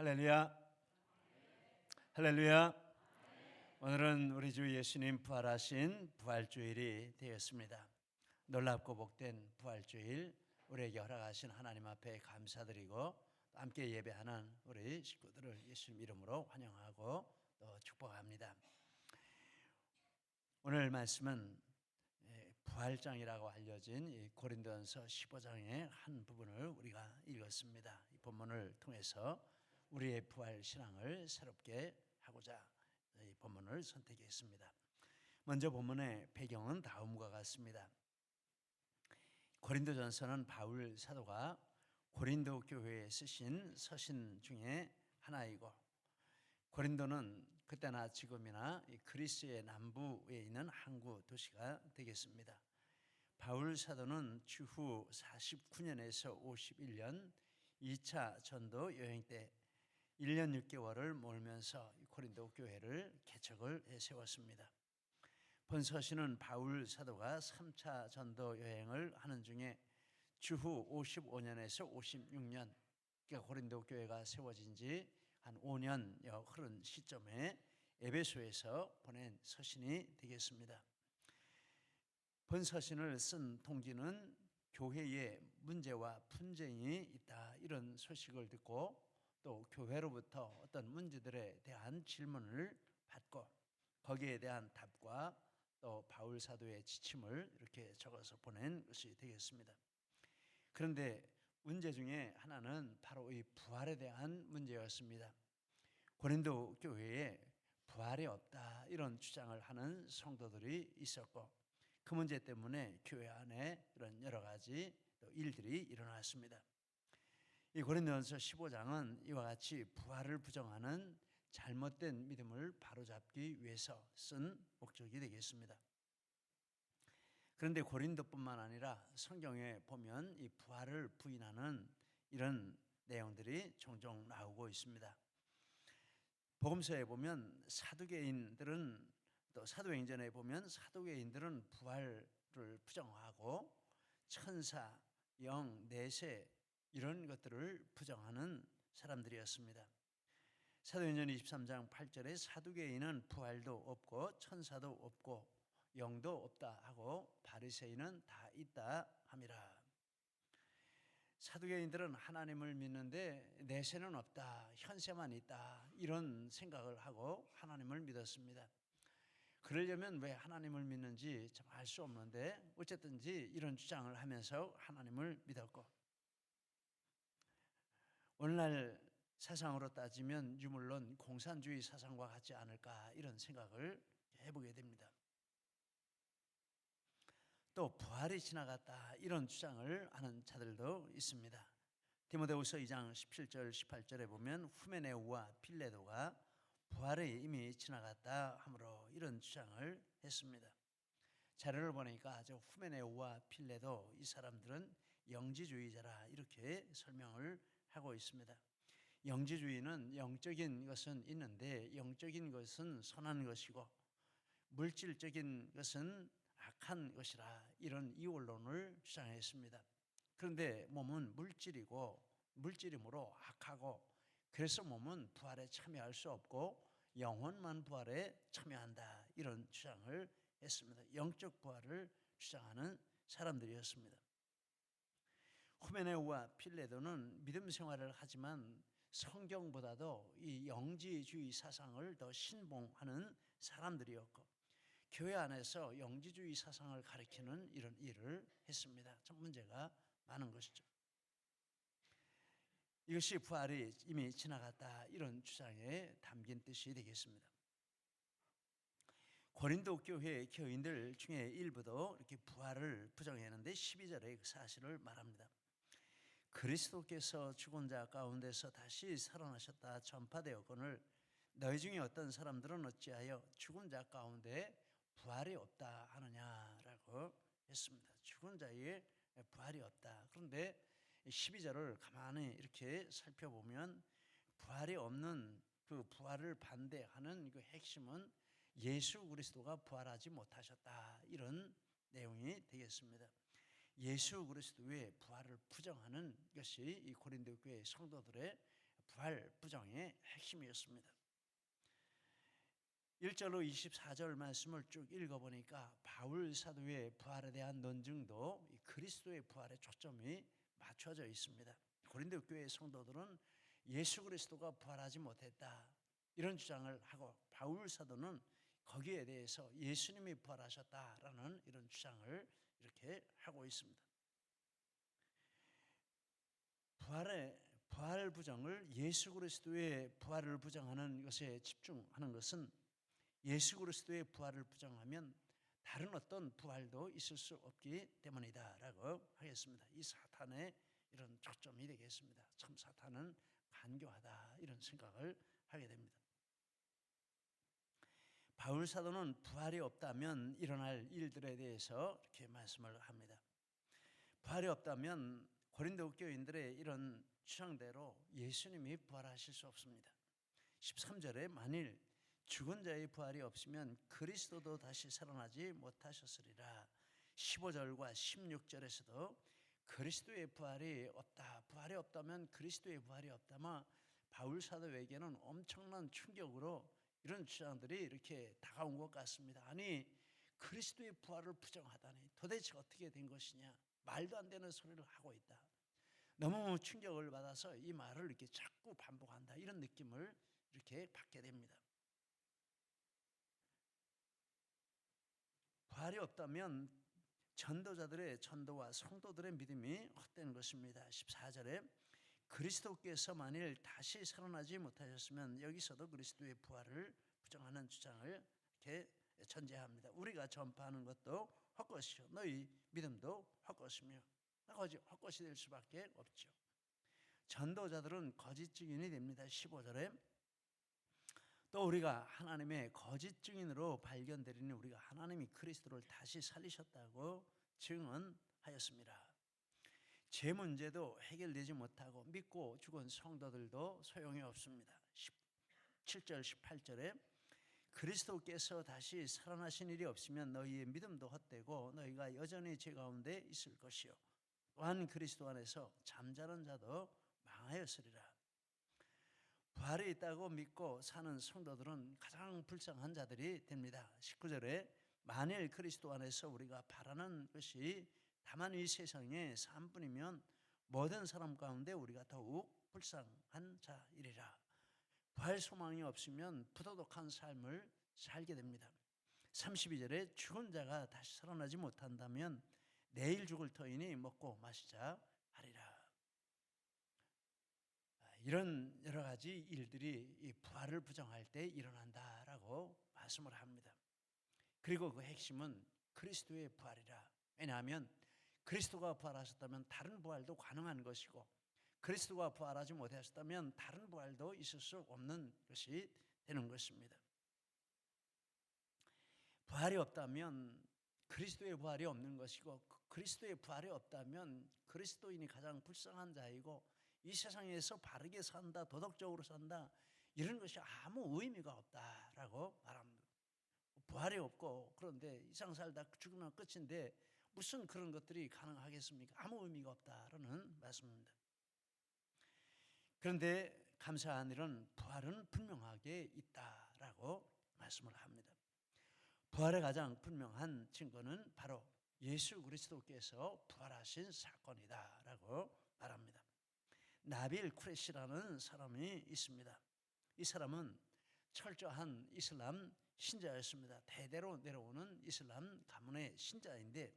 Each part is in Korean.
할렐루야. 할렐루야. 오늘은 우리 주 예수님 부활하신 부활주일이 되었습니다. 놀랍고 복된 부활주일, 우리에게 허락하신 하나님 앞에 감사드리고 함께 예배하는 우리 식구들을 예수님 이름으로 환영하고 또 축복합니다. 오늘 말씀은 부활장이라고 알려진 이 고린도전서 15장의 한 부분을 우리가 읽었습니다. 이 본문을 통해서 우리의 부활 신앙을 새롭게 하고자 이 본문을 선택했습니다. 먼저 본문의 배경은 다음과 같습니다. 고린도전서는 바울 사도가 고린도 교회에 쓰신 서신 중에 하나이고, 고린도는 그때나 지금이나 그리스의 남부에 있는 항구 도시가 되겠습니다. 바울 사도는 주후 49년에서 51년 2차 전도 여행 때 1년 6개월을 몰면서 고린도 교회를 개척을 세웠습니다. 본 서신은 바울 사도가 3차 전도 여행을 하는 중에 주후 55년에서 56년, 그러니까 고린도 교회가 세워진 지 한 5년여 흐른 시점에 에베소에서 보낸 서신이 되겠습니다. 본 서신을 쓴 동기는 교회에 문제와 분쟁이 있다, 이런 소식을 듣고 또 교회로부터 어떤 문제들에 대한 질문을 받고 거기에 대한 답과 또 바울 사도의 지침을 이렇게 적어서 보낸 것이 되겠습니다. 그런데 문제 중에 하나는 바로 이 부활에 대한 문제였습니다. 고린도 교회에 부활이 없다, 이런 주장을 하는 성도들이 있었고, 그 문제 때문에 교회 안에 이런 여러 가지 또 일들이 일어났습니다. 이 고린도전서 15장은 이와 같이 부활을 부정하는 잘못된 믿음을 바로잡기 위해서 쓴 목적이 되겠습니다. 그런데 고린도뿐만 아니라 성경에 보면 이 부활을 부인하는 이런 내용들이 종종 나오고 있습니다. 복음서에 보면 사두개인들은, 또 사도행전에 보면 사두개인들은 부활을 부정하고 천사, 영, 내세 이런 것들을 부정하는 사람들이었습니다. 사도행전 23장 8절에 사두개인은 부활도 없고 천사도 없고 영도 없다 하고 바리새인은 다 있다 함이라. 사두개인들은 하나님을 믿는데 내세는 없다, 현세만 있다, 이런 생각을 하고 하나님을 믿었습니다. 그러려면 왜 하나님을 믿는지 참 알 수 없는데 어쨌든지 이런 주장을 하면서 하나님을 믿었고, 오늘날 사상으로 따지면 유물론 공산주의 사상과 같지 않을까, 이런 생각을 해보게 됩니다. 또 부활이 지나갔다, 이런 주장을 하는 자들도 있습니다. 디모데후서 2장 17절 18절에 보면 후메네오와 필레도가 부활이 이미 지나갔다 하므로 이런 주장을 했습니다. 자료를 보니까 후메네오와 필레도, 이 사람들은 영지주의자라 이렇게 설명을 하고 있습니다. 영지주의는 영적인 것은 있는데 영적인 것은 선한 것이고 물질적인 것은 악한 것이라, 이런 이원론을 주장했습니다. 그런데 몸은 물질이므로 악하고, 그래서 몸은 부활에 참여할 수 없고 영혼만 부활에 참여한다, 이런 주장을 했습니다. 영적 부활을 주장하는 사람들이었습니다. 후메네오와 필레도는 믿음 생활을 하지만 성경보다도 이 영지주의 사상을 더 신봉하는 사람들이었고, 교회 안에서 영지주의 사상을 가리키는 이런 일을 했습니다. 참 문제가 많은 것이죠. 이것이 부활이 이미 지나갔다, 이런 주장에 담긴 뜻이 되겠습니다. 고린도 교회 교인들 중에 일부도 이렇게 부활을 부정했는데 12절에 그 사실을 말합니다. 그리스도께서 죽은 자 가운데서 다시 살아나셨다 전파되었거늘 너희 중에 어떤 사람들은 어찌하여 죽은 자 가운데 부활이 없다 하느냐라고 했습니다. 죽은 자의 부활이 없다. 그런데 12절을 가만히 이렇게 살펴보면 부활이 없는 그 부활을 반대하는 그 핵심은 예수 그리스도가 부활하지 못하셨다, 이런 내용이 되겠습니다. 예수 그리스도의 부활을 부정하는 것이 이 고린도 교회 성도들의 부활 부정의 핵심이었습니다. 1절로 24절 말씀을 쭉 읽어보니까 바울 사도의 부활에 대한 논증도 이 그리스도의 부활에 초점이 맞춰져 있습니다. 고린도 교회 성도들은 예수 그리스도가 부활하지 못했다 이런 주장을 하고, 바울 사도는 거기에 대해서 예수님이 부활하셨다라는 이런 주장을 이렇게 하고 있습니다. 부활 부정을, 예수 그리스도의 부활을 부정하는 것에 집중하는 것은 예수 그리스도의 부활을 부정하면 다른 어떤 부활도 있을 수 없기 때문이다라고 하겠습니다. 이 사탄의 이런 초점이 되겠습니다. 참 사탄은 간교하다 이런 생각을 하게 됩니다. 바울 사도는 부활이 없다면 일어날 일들에 대해서 이렇게 말씀을 합니다. 부활이 없다면 고린도 교인들의 이런 주장대로 예수님이 부활하실 수 없습니다. 13절에 만일 죽은 자의 부활이 없으면 그리스도도 다시 살아나지 못하셨으리라. 15절과 16절에서도 그리스도의 부활이 없다, 부활이 없다면 그리스도의 부활이 없다마 바울 사도에게는 엄청난 충격으로 이런 주장들이 이렇게 다가온 것 같습니다. 아니, 그리스도의 부활을 부정하다니 도대체 어떻게 된 것이냐, 말도 안 되는 소리를 하고 있다. 너무 충격을 받아서 이 말을 이렇게 자꾸 반복한다 이런 느낌을 이렇게 받게 됩니다. 부활이 없다면 전도자들의 전도와 성도들의 믿음이 헛된 것입니다. 14절에 그리스도께서 만일 다시 살아나지 못하셨으면, 여기서도 그리스도의 부활을 부정하는 주장을 이렇게 전제합니다. 우리가 전파하는 것도 헛것이요 너희 믿음도 헛것이며, 헛것이 될 수밖에 없죠. 전도자들은 거짓 증인이 됩니다. 15절에 또 우리가 하나님의 거짓 증인으로 발견되리니 우리가 하나님이 그리스도를 다시 살리셨다고 증언하였습니다. 제 문제도 해결되지 못하고 믿고 죽은 성도들도 소용이 없습니다. 17절 18절에 그리스도께서 다시 살아나신 일이 없으면 너희의 믿음도 헛되고 너희가 여전히 죄 가운데 있을 것이요 또한 그리스도 안에서 잠자는 자도 망하였으리라. 부활이 있다고 믿고 사는 성도들은 가장 불쌍한 자들이 됩니다. 19절에 만일 그리스도 안에서 우리가 바라는 것이 다만 이 세상의 삶뿐이면 모든 사람 가운데 우리가 더욱 불쌍한 자이리라. 부활 소망이 없으면 부도덕한 삶을 살게 됩니다. 32절에 죽은 자가 다시 살아나지 못한다면 내일 죽을 터이니 먹고 마시자 하리라. 이런 여러 가지 일들이 이 부활을 부정할 때 일어난다라고 말씀을 합니다. 그리고 그 핵심은 그리스도의 부활이라. 왜냐하면 그리스도가 부활하셨다면 다른 부활도 가능한 것이고, 그리스도가 부활하지 못하셨다면 다른 부활도 있을 수 없는 것이 되는 것입니다. 부활이 없다면 그리스도의 부활이 없는 것이고, 그리스도의 부활이 없다면 그리스도인이 가장 불쌍한 자이고, 이 세상에서 바르게 산다, 도덕적으로 산다, 이런 것이 아무 의미가 없다라고 말합니다. 부활이 없고 그런데 이상 살다 죽으면 끝인데 무슨 그런 것들이 가능하겠습니까? 아무 의미가 없다라는 말씀입니다. 그런데 감사한 일은 부활은 분명하게 있다라고 말씀을 합니다. 부활의 가장 분명한 증거는 바로 예수 그리스도께서 부활하신 사건이다라고 말합니다. 나빌 쿠레시라는 사람이 있습니다. 이 사람은 철저한 이슬람 신자였습니다. 대대로 내려오는 이슬람 가문의 신자인데,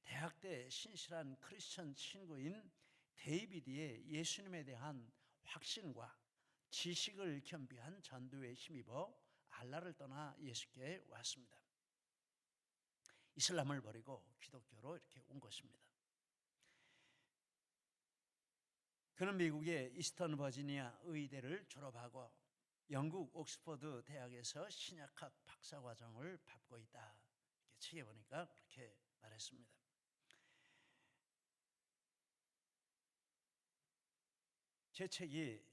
대학 때 신실한 크리스천 친구인 데이비드의 예수님에 대한 확신과 지식을 겸비한 전도에 힘입어 알라를 떠나 예수께 왔습니다. 이슬람을 버리고 기독교로 이렇게 온 것입니다. 그는 미국의 이스턴 버지니아 의대를 졸업하고 영국 옥스퍼드 대학에서 신약학 박사 과정을 밟고 있다. 이렇게 책에 보니까 그렇게 말했습니다. 제 책이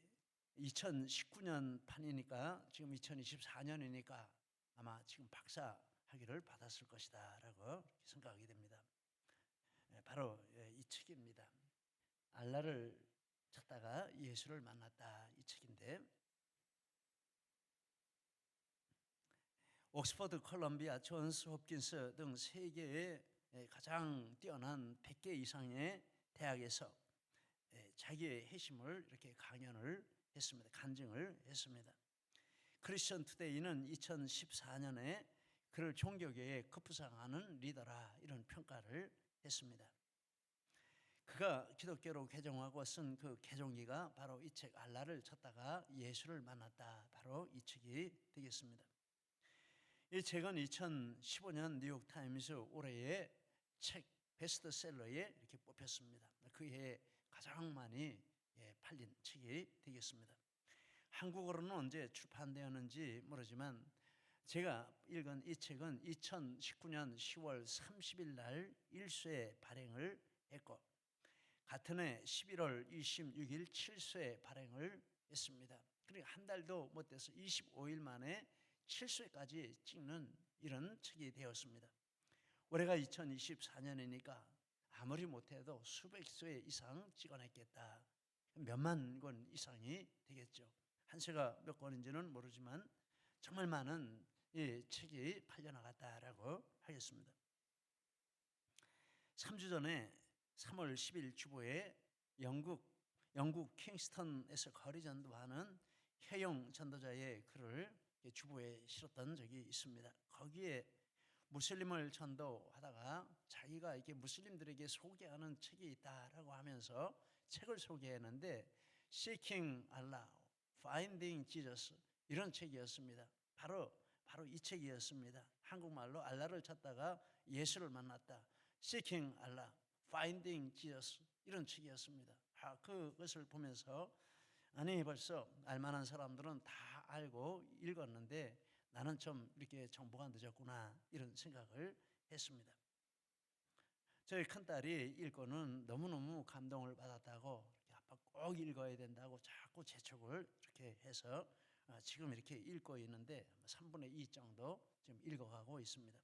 2019년 판이니까 지금 2024년이니까 아마 지금 박사 학위를 받았을 것이다 라고 생각하게 됩니다. 바로 이 책입니다. 알라를 찾다가 예수를 만났다, 이 책인데, 옥스퍼드, 콜롬비아, 존스 홉킨스 등 세계의 가장 뛰어난 100개 이상의 대학에서 자기의 회심을 이렇게 강연을 했습니다. 간증을 했습니다. 크리스천 투데이는 2014년에 그를 종교계에 급부상하는 리더라, 이런 평가를 했습니다. 그가 기독교로 개종하고 쓴 그 개종기가 바로 이 책 알라를 찾다가 예수를 만났다, 바로 이 책이 되겠습니다. 이 책은 2015년 뉴욕타임스 올해의 책 베스트셀러에 이렇게 뽑혔습니다. 그 해에 가장 많이 팔린 책이 되겠습니다. 한국어로는 언제 출판되었는지 모르지만 제가 읽은 이 책은 2019년 10월 30일 날 1쇄 발행을 했고, 같은 해 11월 26일 7쇄 발행을 했습니다. 그러니까 한 달도 못 돼서 25일 만에 7쇄까지 찍는 이런 책이 되었습니다. 올해가 2024년이니까 아무리 못해도 수백 쇄 이상 찍어냈겠다. 몇만 권 이상이 되겠죠. 한 쇄가 몇 권인지는 모르지만 정말 많은 이 책이 팔려나갔다라고 하겠습니다. 3주 전에 3월 10일 주보에 영국 킹스턴에서 거리 전도하는 혜영 전도자의 글을 주보에 실었던 적이 있습니다. 거기에 무슬림을 전도하다가 자기가 이렇게 무슬림들에게 소개하는 책이 있다라고 하면서 책을 소개했는데 Seeking Allah, Finding Jesus, 이런 책이었습니다. 바로 이 책이었습니다. 한국말로 알라를 찾다가 예수를 만났다, Seeking Allah, Finding Jesus, 이런 책이었습니다. 그것을 보면서 아니 벌써 알만한 사람들은 다 알고 읽었는데 나는 좀 이렇게 정보가 늦었구나, 이런 생각을 했습니다. 저희 큰딸이 읽고는 너무너무 감동을 받았다고, 아빠 꼭 읽어야 된다고 자꾸 재촉을 이렇게 해서 지금 이렇게 읽고 있는데 3분의 2 정도 지금 읽어가고 있습니다.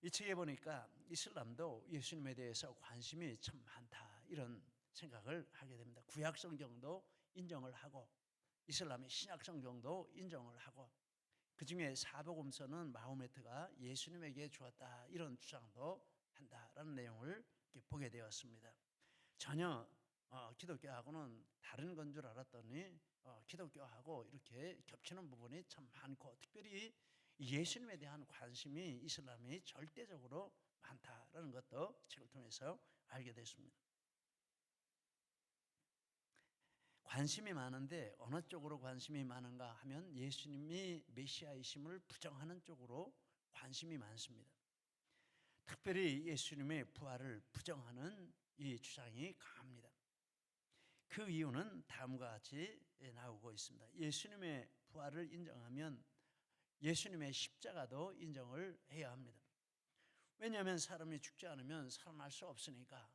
이 책에 보니까 이슬람도 예수님에 대해서 관심이 참 많다, 이런 생각을 하게 됩니다. 구약 성경도 인정을 하고 이슬람의 신약 성경도 인정을 하고 그중에 사복음서는 마호메트가 예수님에게 주었다, 이런 주장도 한다라는 내용을 보게 되었습니다. 전혀 기독교하고는 다른 건 줄 알았더니 기독교하고 이렇게 겹치는 부분이 참 많고, 특별히 예수님에 대한 관심이 이슬람이 절대적으로 많다라는 것도 책을 통해서 알게 됐습니다. 관심이 많은데 어느 쪽으로 관심이 많은가 하면 예수님이 메시아이심을 부정하는 쪽으로 관심이 많습니다. 특별히 예수님의 부활을 부정하는 이 주장이 강합니다. 그 이유는 다음과 같이 나오고 있습니다. 예수님의 부활을 인정하면 예수님의 십자가도 인정을 해야 합니다. 왜냐하면 사람이 죽지 않으면 살아날 수 없으니까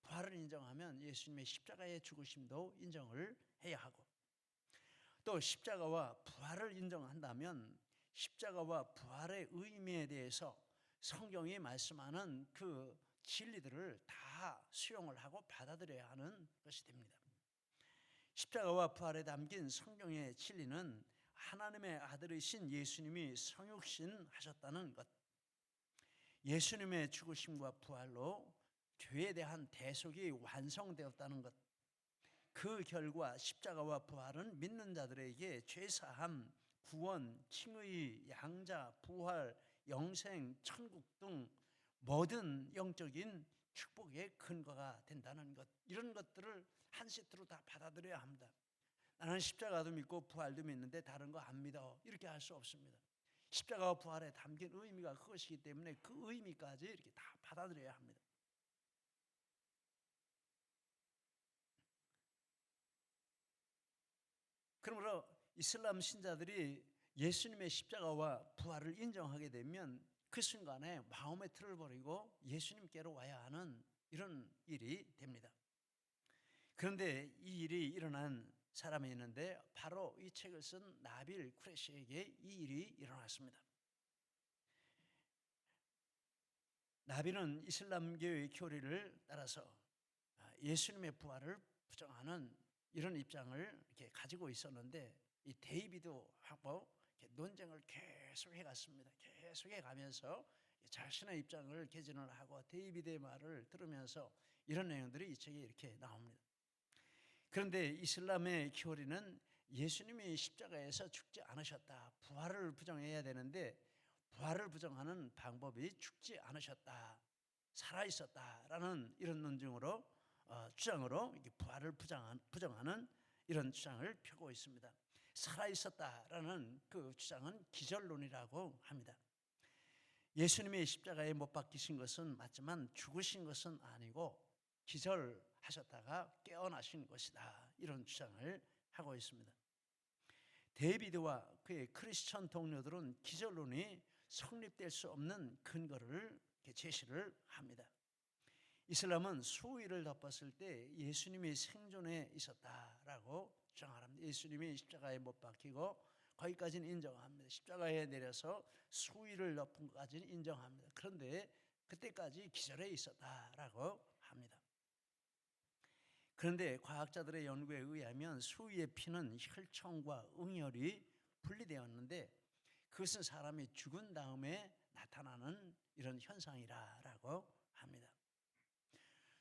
부활을 인정하면 예수님의 십자가의 죽으심도 인정을 해야 하고, 또 십자가와 부활을 인정한다면 십자가와 부활의 의미에 대해서 성경이 말씀하는 그 진리들을 다 수용을 하고 받아들여야 하는 것이 됩니다. 십자가와 부활에 담긴 성경의 진리는 하나님의 아들이신 예수님이 성육신 하셨다는 것, 예수님의 죽으심과 부활로 죄에 대한 대속이 완성되었다는 것, 그 결과 십자가와 부활은 믿는 자들에게 죄사함, 구원, 칭의, 양자, 부활, 영생, 천국 등 모든 영적인 축복의 근거가 된다는 것, 이런 것들을 한 세트로 다 받아들여야 합니다. 나는 십자가도 믿고 부활도 믿는데 다른 거 안 믿어, 이렇게 할 수 없습니다. 십자가와 부활에 담긴 의미가 그것이기 때문에 그 의미까지 이렇게 다 받아들여야 합니다. 그러므로 이슬람 신자들이 예수님의 십자가와 부활을 인정하게 되면 그 순간에 마음의 틀을 버리고 예수님께로 와야 하는 이런 일이 됩니다. 그런데 이 일이 일어난 사람이 있는데 바로 이 책을 쓴 나빌 쿠레시에게 이 일이 일어났습니다. 나빌은 이슬람교의 교리를 따라서 예수님의 부활을 부정하는 이런 입장을 이렇게 가지고 있었는데 이 데이비드하고 논쟁을 계속 해갔습니다. 계속 해가면서 자신의 입장을 개진을 하고 데이비드의 말을 들으면서 이런 내용들이 이 책에 이렇게 나옵니다. 그런데 이슬람의 교리는 예수님이 십자가에서 죽지 않으셨다, 부활을 부정해야 되는데 부활을 부정하는 방법이 죽지 않으셨다, 살아있었다라는 이런 논증으로 주장으로 부활을 부정하는 이런 주장을 펴고 있습니다. 살아있었다라는 그 주장은 기절론이라고 합니다. 예수님이 십자가에 못 박히신 것은 맞지만 죽으신 것은 아니고 기절하셨다가 깨어나신 것이다, 이런 주장을 하고 있습니다. 데이비드와 그의 크리스천 동료들은 기절론이 성립될 수 없는 근거를 제시를 합니다. 이슬람은 수위를 덮었을 때 예수님이 생존해 있었다라고 주장합니다. 예수님이 십자가에 못 박히고 거기까지는 인정합니다. 십자가에 내려서 수위를 덮은 것까지는 인정합니다. 그런데 그때까지 기절해 있었다라고 합니다. 그런데 과학자들의 연구에 의하면 수위의 피는 혈청과 응혈이 분리되었는데 그것은 사람이 죽은 다음에 나타나는 이런 현상이라고 합니다.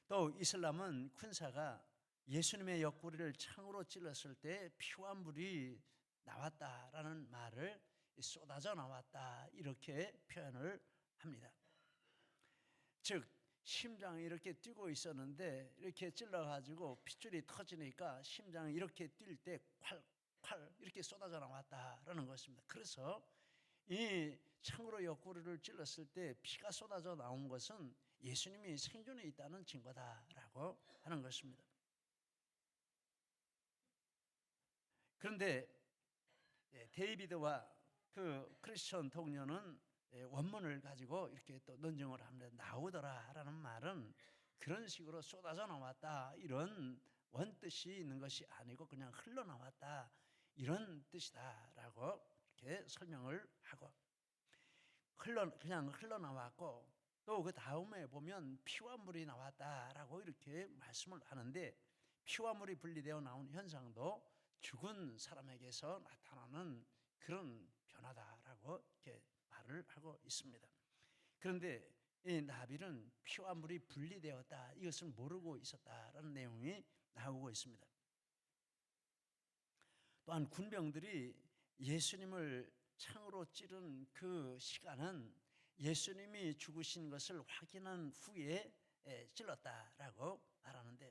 또 이슬람은 군사가 예수님의 옆구리를 창으로 찔렀을 때 피와 물이 나왔다라는 말을 쏟아져 나왔다, 이렇게 표현을 합니다. 즉 심장이 이렇게 뛰고 있었는데 이렇게 찔러가지고 핏줄이 터지니까 심장이 이렇게 뛸 때 콸콸 이렇게 쏟아져 나왔다라는 것입니다. 그래서 이 창으로 옆구리를 찔렀을 때 피가 쏟아져 나온 것은 예수님이 생존해 있다는 증거다라고 하는 것입니다. 그런데 데이비드와 그 크리스천 동료는 원문을 가지고 이렇게 또 논증을 합니다. 나오더라라는 말은 그런 식으로 쏟아져 나왔다, 이런 원뜻이 있는 것이 아니고 그냥 흘러나왔다, 이런 뜻이다라고 이렇게 설명을 하고, 그냥 흘러나왔고 또 그 다음에 보면 피와 물이 나왔다라고 이렇게 말씀을 하는데 피와 물이 분리되어 나온 현상도 죽은 사람에게서 나타나는 그런 변화다라고 이렇게 말을 하고 있습니다. 그런데 이 나빌은 피와 물이 분리되었다, 이것을 모르고 있었다라는 내용이 나오고 있습니다. 또한 군병들이 예수님을 창으로 찌른 그 시간은 예수님이 죽으신 것을 확인한 후에 찔렀다라고 말하는데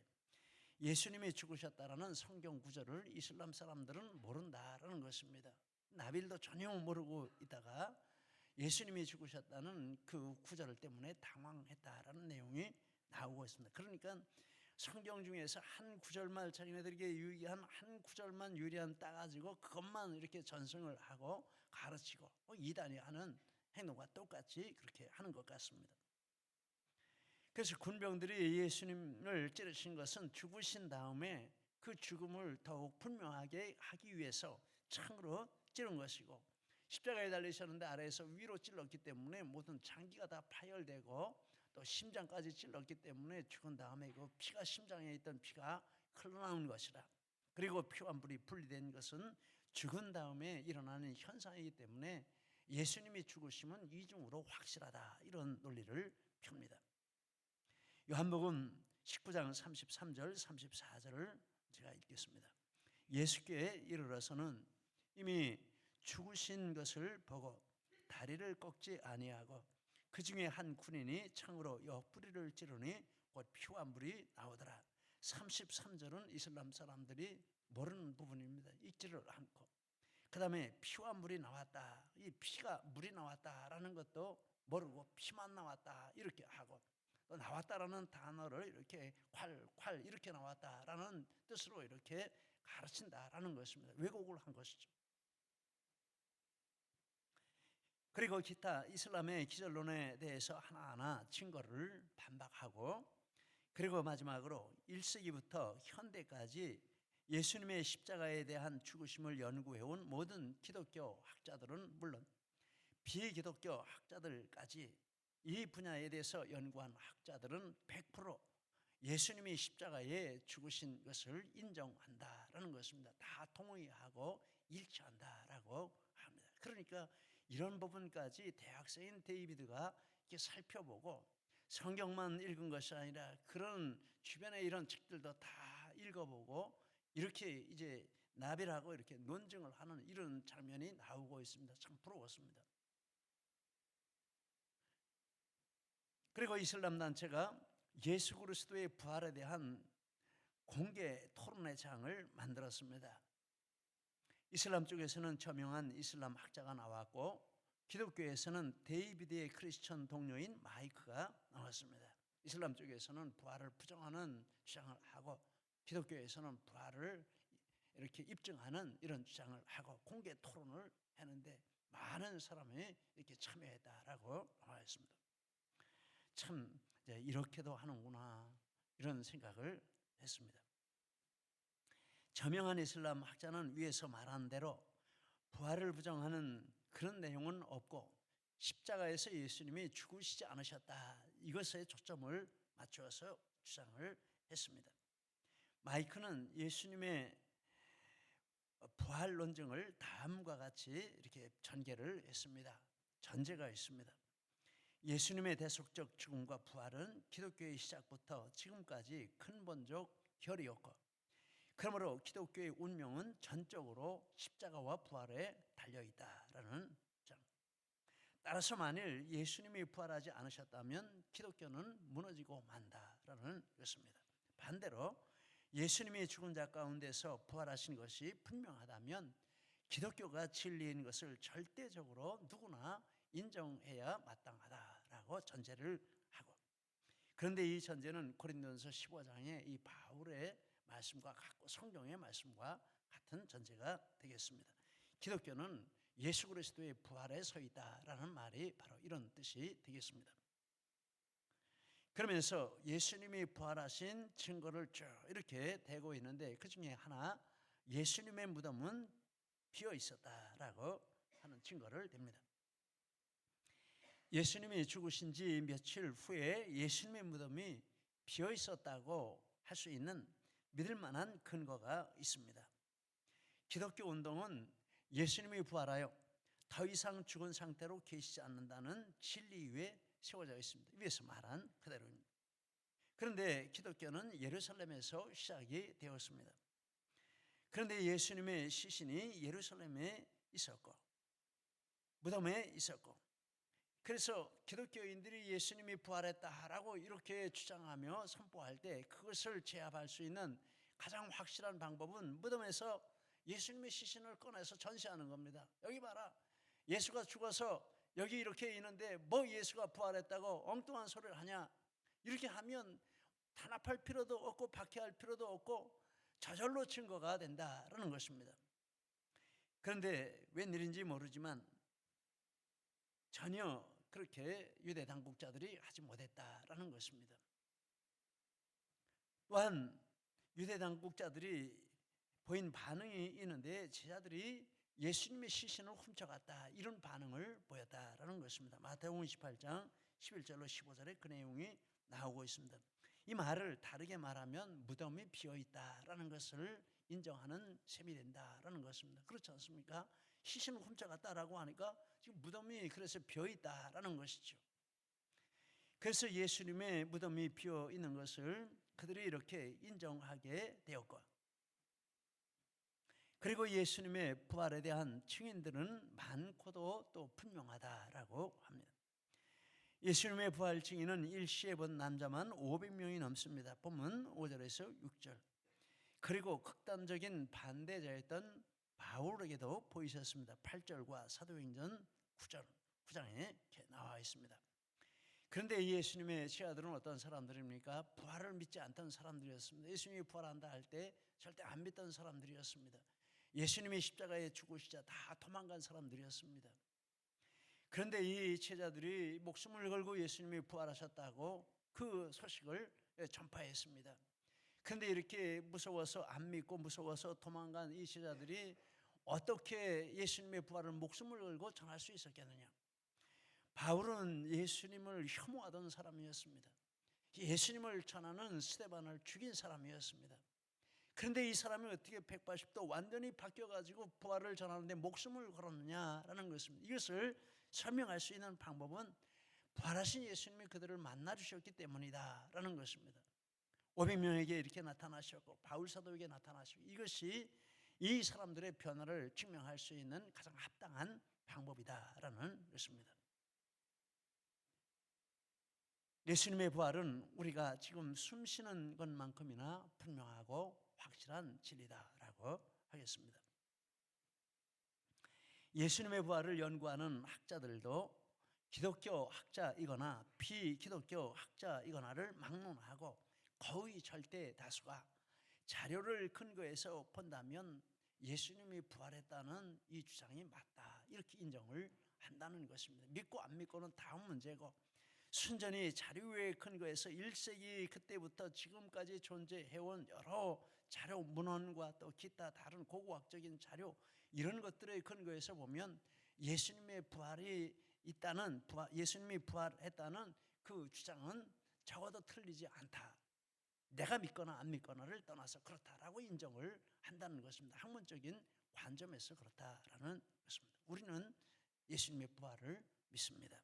예수님이 죽으셨다라는 성경 구절을 이슬람 사람들은 모른다라는 것입니다. 나빌도 전혀 모르고 있다가 예수님이 죽으셨다는 그 구절 때문에 당황했다라는 내용이 나오고 있습니다. 그러니까 성경 중에서 한 구절만 자기네들에게 유리한 한 구절만 유리한 따가지고 그것만 이렇게 전승을 하고 가르치고 이단이 하는 행동과 똑같이 그렇게 하는 것 같습니다. 그래서 군병들이 예수님을 찌르신 것은 죽으신 다음에 그 죽음을 더욱 분명하게 하기 위해서 창으로 찌른 것이고, 십자가에 달리셨는데 아래에서 위로 찔렀기 때문에 모든 장기가 다 파열되고 또 심장까지 찔렀기 때문에 죽은 다음에 그 피가, 심장에 있던 피가 흘러나온 것이라, 그리고 피와 물이 분리된 것은 죽은 다음에 일어나는 현상이기 때문에 예수님이 죽으심은 이중으로 확실하다, 이런 논리를 펴니다. 요한복음 19장 33절 34절을 제가 읽겠습니다. 예수께 이르러서는 이미 죽으신 것을 보고 다리를 꺾지 아니하고 그 중에 한 군인이 창으로 옆구리를 찌르니 곧 피와 물이 나오더라. 33절은 이슬람 사람들이 모르는 부분입니다. 읽지를 않고, 그 다음에 피와 물이 나왔다, 이 피가 물이 나왔다라는 것도 모르고 피만 나왔다 이렇게 하고, 또 나왔다라는 단어를 이렇게 콸콸 이렇게 나왔다라는 뜻으로 이렇게 가르친다라는 것입니다. 왜곡을 한 것이죠. 그리고 기타 이슬람의 기절론에 대해서 하나하나 증거를 반박하고, 그리고 마지막으로 1세기부터 현대까지 예수님의 십자가에 대한 죽으심을 연구해온 모든 기독교 학자들은 물론 비기독교 학자들까지 이 분야에 대해서 연구한 학자들은 100% 예수님이 십자가에 죽으신 것을 인정한다라는 것입니다. 다 동의하고 일치한다라고 합니다. 그러니까 이런 부분까지 대학생인 데이비드가 이렇게 살펴보고 성경만 읽은 것이 아니라 그런 주변의 이런 책들도 다 읽어보고 이렇게 이제 나비라고 이렇게 논증을 하는 이런 장면이 나오고 있습니다. 참 부러웠습니다. 그리고 이슬람 단체가 예수 그리스도의 부활에 대한 공개 토론회 장을 만들었습니다. 이슬람 쪽에서는 저명한 이슬람 학자가 나왔고 기독교에서는 데이비드의 크리스천 동료인 마이크가 나왔습니다. 이슬람 쪽에서는 부활을 부정하는 주장을 하고 기독교에서는 부활을 이렇게 입증하는 이런 주장을 하고 공개 토론을 했는데 많은 사람이 이렇게 참여했다라고 나와 있습니다. 참 이렇게도 하는구나 이런 생각을 했습니다. 저명한 이슬람 학자는 위에서 말한 대로 부활을 부정하는 그런 내용은 없고 십자가에서 예수님이 죽으시지 않으셨다 이것에 초점을 맞추어서 주장을 했습니다. 마이크는 예수님의 부활 논증을 다음과 같이 이렇게 전개를 했습니다. 전제가 있습니다. 예수님의 대속적 죽음과 부활은 기독교의 시작부터 지금까지 근본적 결이었고 그러므로 기독교의 운명은 전적으로 십자가와 부활에 달려있다라는 점. 따라서 만일 예수님이 부활하지 않으셨다면 기독교는 무너지고 만다라는 것입니다. 반대로 예수님이 죽은 자 가운데서 부활하신 것이 분명하다면 기독교가 진리인 것을 절대적으로 누구나 인정해야 마땅하다라고 전제를 하고 그런데 이 전제는 고린도전서 15장의 이 바울의 말씀과 같고 성경의 말씀과 같은 전제가 되겠습니다. 기독교는 예수 그리스도의 부활에 서 있다라는 말이 바로 이런 뜻이 되겠습니다. 그러면서 예수님이 부활하신 증거를 쭉 이렇게 대고 있는데 그중에 하나 예수님의 무덤은 비어 있었다라고 하는 증거를 댑니다. 예수님이 죽으신 지 며칠 후에 예수님의 무덤이 비어 있었다고 할 수 있는 믿을 만한 근거가 있습니다. 기독교 운동은 예수님이 부활하여 더 이상 죽은 상태로 계시지 않는다는 진리 위에 세워져 있습니다. 위에서 말한 그대로입니다. 그런데 기독교는 예루살렘에서 시작이 되었습니다. 그런데 예수님의 시신이 예루살렘에 있었고 무덤에 있었고 그래서 기독교인들이 예수님이 부활했다라고 이렇게 주장하며 선포할 때 그것을 제압할 수 있는 가장 확실한 방법은 무덤에서 예수님의 시신을 꺼내서 전시하는 겁니다. 여기 봐라. 예수가 죽어서 여기 이렇게 있는데 뭐 예수가 부활했다고 엉뚱한 소리를 하냐. 이렇게 하면 탄압할 필요도 없고 박해할 필요도 없고 저절로 증거가 된다라는 것입니다. 그런데 웬일인지 모르지만 전혀 그렇게 유대 당국자들이 하지 못했다라는 것입니다. 또한 유대 당국자들이 보인 반응이 있는데 제자들이 예수님의 시신을 훔쳐갔다 이런 반응을 보였다라는 것입니다. 마태복음 28장 11절로 15절에 그 내용이 나오고 있습니다. 이 말을 다르게 말하면 무덤이 비어있다라는 것을 인정하는 셈이 된다라는 것입니다. 그렇지 않습니까? 시신을 훔쳐갔다라고 하니까 지금 무덤이 그래서 비어있다라는 것이죠. 그래서 예수님의 무덤이 비어있는 것을 그들이 이렇게 인정하게 되었고 그리고 예수님의 부활에 대한 증인들은 많고도 또 분명하다라고 합니다. 예수님의 부활 증인은 일시에 본 남자만 500명이 넘습니다. 본문 5절에서 6절. 그리고 극단적인 반대자였던 바울에게도 보이셨습니다. 8절과 사도행전 9장에 이렇게 나와 있습니다. 그런데 예수님의 제자들은 어떤 사람들입니까? 부활을 믿지 않던 사람들이었습니다. 예수님이 부활한다 할 때 절대 안 믿던 사람들이었습니다. 예수님이 십자가에 죽으시자 다 도망간 사람들이었습니다. 그런데 이 제자들이 목숨을 걸고 예수님이 부활하셨다고 그 소식을 전파했습니다. 그런데 이렇게 무서워서 안 믿고 무서워서 도망간 이 제자들이 어떻게 예수님의 부활을 목숨을 걸고 전할 수 있었겠느냐? 바울은 예수님을 혐오하던 사람이었습니다. 예수님을 전하는 스데반을 죽인 사람이었습니다. 그런데 이 사람이 어떻게 180도 완전히 바뀌어가지고 부활을 전하는데 목숨을 걸었느냐라는 것입니다. 이것을 설명할 수 있는 방법은 부활하신 예수님이 그들을 만나 주셨기 때문이다라는 것입니다. 500명에게 이렇게 나타나셨고 바울 사도에게 나타나시고, 이것이 이 사람들의 변화를 증명할 수 있는 가장 합당한 방법이다라는 것입니다. 예수님의 부활은 우리가 지금 숨쉬는 것만큼이나 분명하고 확실한 진리다라고 하겠습니다. 예수님의 부활을 연구하는 학자들도 기독교 학자이거나 비기독교 학자이거나를 막론하고 거의 절대 다수가 자료를 근거해서 본다면 예수님이 부활했다는 이 주장이 맞다, 이렇게 인정을 한다는 것입니다. 믿고 안 믿고는 다음 문제고, 순전히 자료에 근거해서 1세기 그때부터 지금까지 존재해온 여러 자료, 문헌과 또 기타 다른 고고학적인 자료, 이런 것들에 근거해서 보면 예수님의 부활이 있다는, 예수님이 부활했다는 그 주장은 적어도 틀리지 않다. 내가 믿거나 안 믿거나를 떠나서 그렇다라고 인정을 한다는 것입니다. 학문적인 관점에서 그렇다라는 것입니다. 우리는 예수님의 부활을 믿습니다.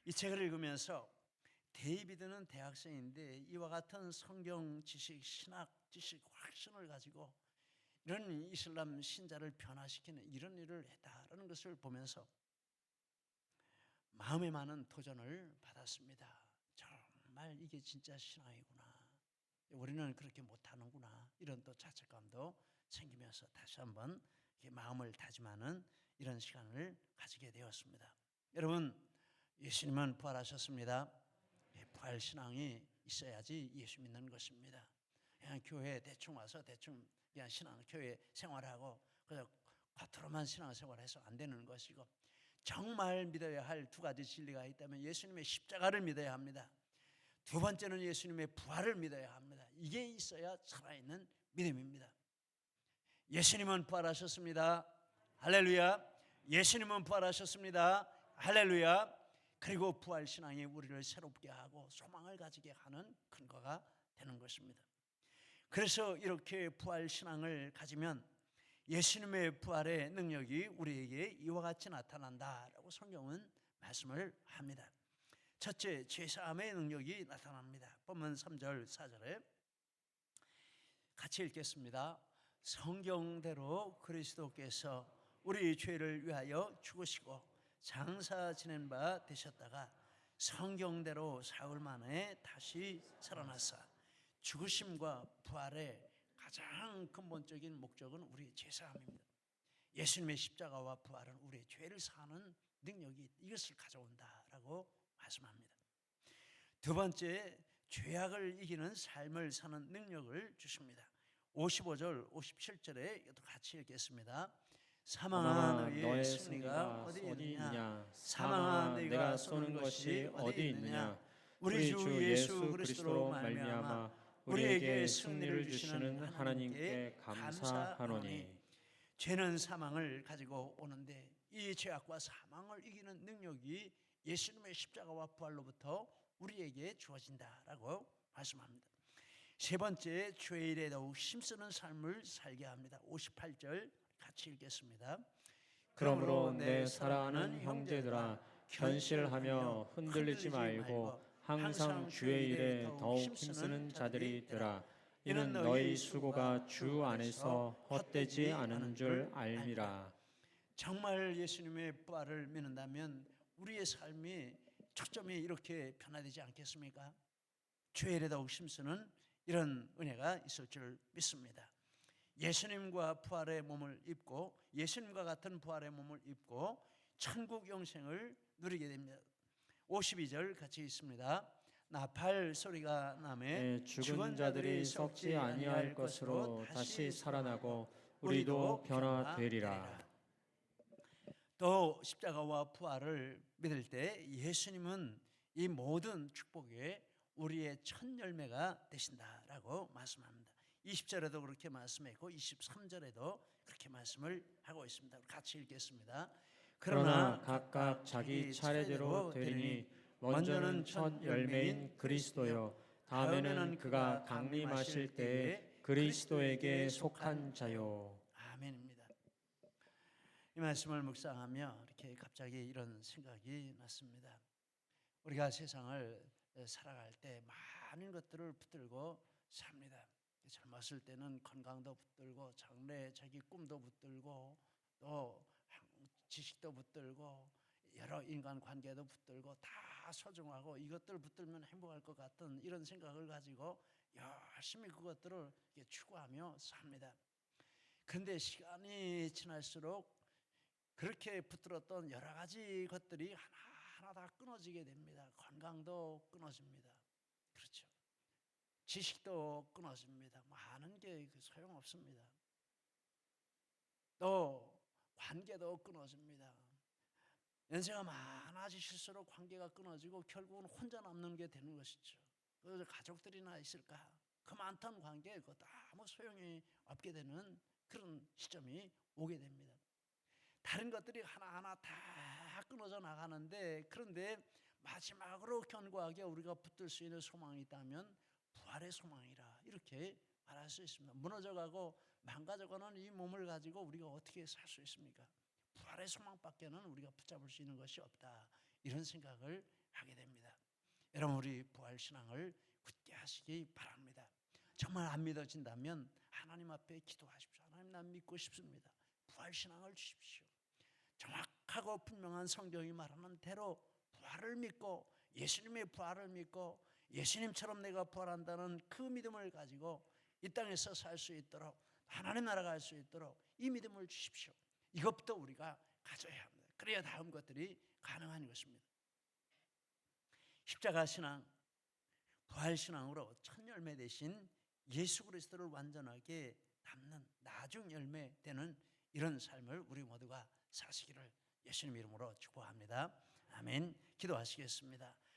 이 책을 읽으면서 데이비드는 대학생인데 이와 같은 성경 지식, 신학 지식, 확신을 가지고 이런 이슬람 신자를 변화시키는 이런 일을 했다라는 것을 보면서 마음에 많은 도전을 받았습니다. 정말 이게 진짜 신앙이구나, 우리는 그렇게 못하는구나, 이런 또 자책감도 생기면서 다시 한번 마음을 다짐하는 이런 시간을 가지게 되었습니다. 여러분, 예수님은 부활하셨습니다. 부활 신앙이 있어야지 예수 믿는 것입니다. 그냥 교회에 대충 와서 대충 그냥 신앙, 교회 생활하고 그래서 겉으로만 신앙생활해서 안 되는 것이고, 정말 믿어야 할 두 가지 진리가 있다면 예수님의 십자가를 믿어야 합니다. 두 번째는 예수님의 부활을 믿어야 합니다. 이게 있어야 살아있는 믿음입니다. 예수님은 부활하셨습니다. 할렐루야. 예수님은 부활하셨습니다. 할렐루야. 그리고 부활신앙이 우리를 새롭게 하고 소망을 가지게 하는 근거가 되는 것입니다. 그래서 이렇게 부활신앙을 가지면 예수님의 부활의 능력이 우리에게 이와 같이 나타난다라고 성경은 말씀을 합니다. 첫째, 죄사함의 능력이 나타납니다. 본문 3절 4절에 같이 읽겠습니다. 성경대로 그리스도께서 우리 죄를 위하여 죽으시고 장사 지낸 바 되셨다가 성경대로 사흘 만에 다시 살아나사 죽으심과 부활의 가장 근본적인 목적은 우리의 죄사함입니다. 예수님의 십자가와 부활은 우리의 죄를 사하는 능력이 이것을 가져온다라고 말씀합니다. 두 번째, 죄악을 이기는 삶을 사는 능력을 주십니다. 55절 57절에 같이 읽겠습니다. 사망아 너의 승리가 어디 있느냐? 사망아 내가 쏘는 것이 어디 있느냐? 우리 주 예수 그리스도로 말미암아 우리에게 승리를 주시는 하나님께 감사하노니. 죄는 사망을 가지고 오는데 이 죄악과 사망을 이기는 능력이 예수님의 십자가와 부활로부터 우리에게 주어진다라고 말씀합니다. 세 번째, 죄 일에 더욱 힘쓰는 삶을 살게 합니다. 58절 같이 읽겠습니다. 그러므로 내 사랑하는 형제들아, 견실하며 흔들리지 말고 항상 주의 일에 더욱 힘쓰는 자들이 되라. 이는 너희 수고가 주 안에서 헛되지 않은 줄 알미라. 정말 예수님의 부활을 믿는다면 우리의 삶이 초점이 이렇게 변화되지 않겠습니까? 죄에 일에 더욱 힘쓰는 이런 은혜가 있을 줄 믿습니다. 예수님과 부활의 몸을 입고 예수님과 같은 부활의 몸을 입고 천국 영생을 누리게 됩니다. 52절 같이 있습니다. 나팔 소리가 나매 죽은 자들이 썩지 아니할 것으로 다시 살아나고 우리도 변화되리라. 또 십자가와 부활을 믿을 때 예수님은 이 모든 축복에 우리의 첫 열매가 되신다라고 말씀합니다. 20절에도 그렇게 말씀했고 23절에도 그렇게 말씀을 하고 있습니다. 같이 읽겠습니다. 그러나 각각 자기 차례대로 되리니 먼저는 첫 열매인 그리스도요 다음에는 그가 강림하실 때에 그리스도에게 속한 자요. 아멘입니다. 이 말씀을 묵상하며 이렇게 갑자기 이런 생각이 났습니다. 우리가 세상을 살아갈 때 많은 것들을 붙들고 삽니다. 젊었을 때는 건강도 붙들고 장래 자기 꿈도 붙들고 또 지식도 붙들고 여러 인간 관계도 붙들고 다 소중하고 이것들을 붙들면 행복할 것 같은 이런 생각을 가지고 열심히 그것들을 추구하며 삽니다. 그런데 시간이 지날수록 그렇게 붙들었던 여러 가지 것들이 하나하나 다 끊어지게 됩니다. 건강도 끊어집니다. 그렇죠. 지식도 끊어집니다. 많은 게 소용없습니다. 또 관계도 끊어집니다. 연세가 많아지실수록 관계가 끊어지고 결국은 혼자 남는 게 되는 것이죠. 그래서 가족들이나 있을까? 그 많던 관계 그것도 아무 소용이 없게 되는 그런 시점이 오게 됩니다. 다른 것들이 하나하나 다 끊어져 나가는데 그런데 마지막으로 견고하게 우리가 붙들 수 있는 소망이 있다면 부활의 소망이라 이렇게 말할 수 있습니다. 무너져가고 망가져가는 이 몸을 가지고 우리가 어떻게 살 수 있습니까? 부활의 소망밖에는 우리가 붙잡을 수 있는 것이 없다. 이런 생각을 하게 됩니다. 여러분 우리 부활신앙을 굳게 하시기 바랍니다. 정말 안 믿어진다면 하나님 앞에 기도하십시오. 하나님 난 믿고 싶습니다. 부활신앙을 주십시오. 정확하고 분명한 성경이 말하는 대로 부활을 믿고 예수님의 부활을 믿고 예수님처럼 내가 부활한다는 그 믿음을 가지고 이 땅에서 살 수 있도록 하나님 나라 갈 수 있도록 이 믿음을 주십시오. 이것부터 우리가 가져야 합니다. 그래야 다음 것들이 가능한 것입니다. 십자가 신앙, 부활 신앙으로 첫 열매 대신 예수 그리스도를 완전하게 담는 나중 열매 되는 이런 삶을 우리 모두가 사시기를 예수님 이름으로 축복합니다. 아멘. 기도하시겠습니다.